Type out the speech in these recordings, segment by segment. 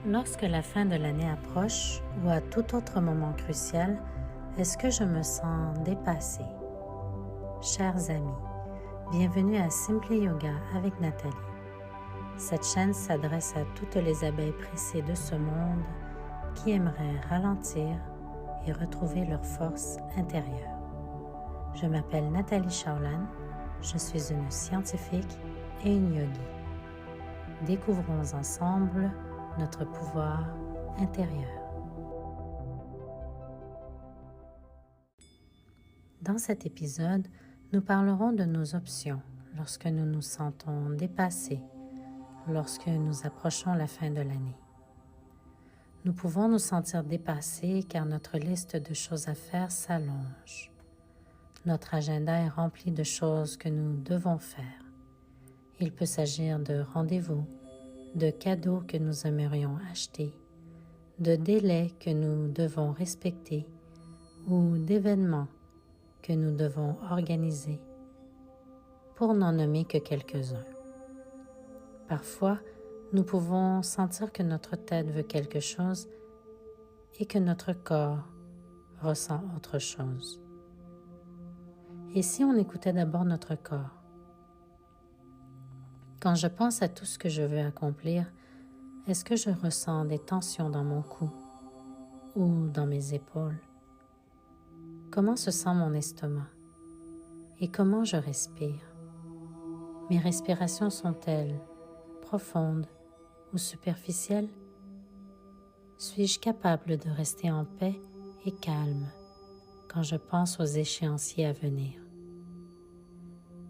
Lorsque la fin de l'année approche ou à tout autre moment crucial, est-ce que je me sens dépassée? Chers amis, bienvenue à Simply Yoga avec Nathalie. Cette chaîne s'adresse à toutes les abeilles pressées de ce monde qui aimeraient ralentir et retrouver leur force intérieure. Je m'appelle Nathalie Charlan, je suis une scientifique et une yogi. Découvrons ensemble notre pouvoir intérieur. Dans cet épisode, nous parlerons de nos options lorsque nous nous sentons dépassés, lorsque nous approchons la fin de l'année. Nous pouvons nous sentir dépassés car notre liste de choses à faire s'allonge. Notre agenda est rempli de choses que nous devons faire. Il peut s'agir de rendez-vous, de cadeaux que nous aimerions acheter, de délais que nous devons respecter ou d'événements que nous devons organiser, pour n'en nommer que quelques-uns. Parfois, nous pouvons sentir que notre tête veut quelque chose et que notre corps ressent autre chose. Et si on écoutait d'abord notre corps? Quand je pense à tout ce que je veux accomplir, est-ce que je ressens des tensions dans mon cou ou dans mes épaules? Comment se sent mon estomac? Et comment je respire? Mes respirations sont-elles profondes ou superficielles? Suis-je capable de rester en paix et calme quand je pense aux échéanciers à venir?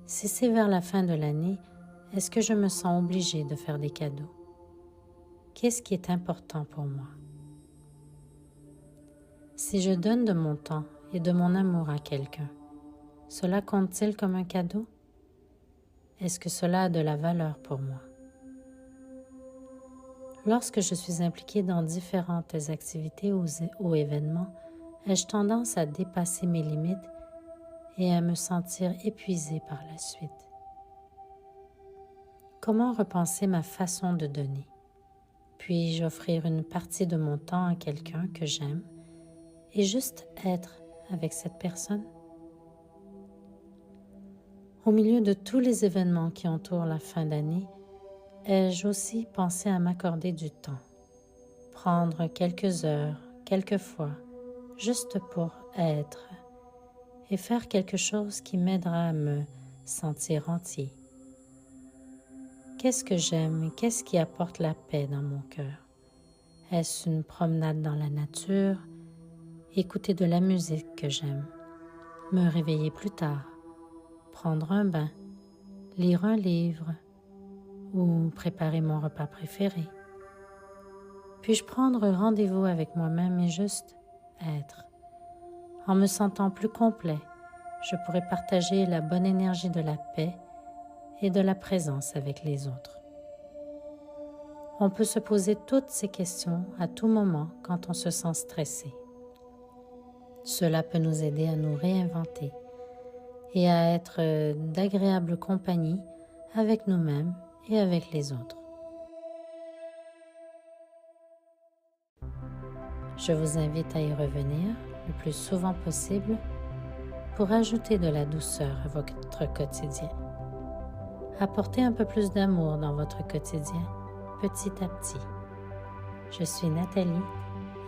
Si c'est vers la fin de l'année, est-ce que je me sens obligée de faire des cadeaux? Qu'est-ce qui est important pour moi? Si je donne de mon temps et de mon amour à quelqu'un, cela compte-t-il comme un cadeau? Est-ce que cela a de la valeur pour moi? Lorsque je suis impliquée dans différentes activités ou événements, ai-je tendance à dépasser mes limites et à me sentir épuisée par la suite? Comment repenser ma façon de donner? Puis-je offrir une partie de mon temps à quelqu'un que j'aime et juste être avec cette personne? Au milieu de tous les événements qui entourent la fin d'année, ai-je aussi pensé à m'accorder du temps, prendre quelques heures, quelquefois, juste pour être et faire quelque chose qui m'aidera à me sentir entier? Qu'est-ce que j'aime et qu'est-ce qui apporte la paix dans mon cœur? Est-ce une promenade dans la nature, écouter de la musique que j'aime, me réveiller plus tard, prendre un bain, lire un livre ou préparer mon repas préféré? Puis-je prendre rendez-vous avec moi-même et juste être? En me sentant plus complet, je pourrais partager la bonne énergie de la paix et de la présence avec les autres. On peut se poser toutes ces questions à tout moment quand on se sent stressé. Cela peut nous aider à nous réinventer et à être d'agréable compagnie avec nous-mêmes et avec les autres. Je vous invite à y revenir le plus souvent possible pour ajouter de la douceur à votre quotidien. Apportez un peu plus d'amour dans votre quotidien, petit à petit. Je suis Nathalie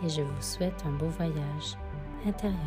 et je vous souhaite un beau voyage intérieur.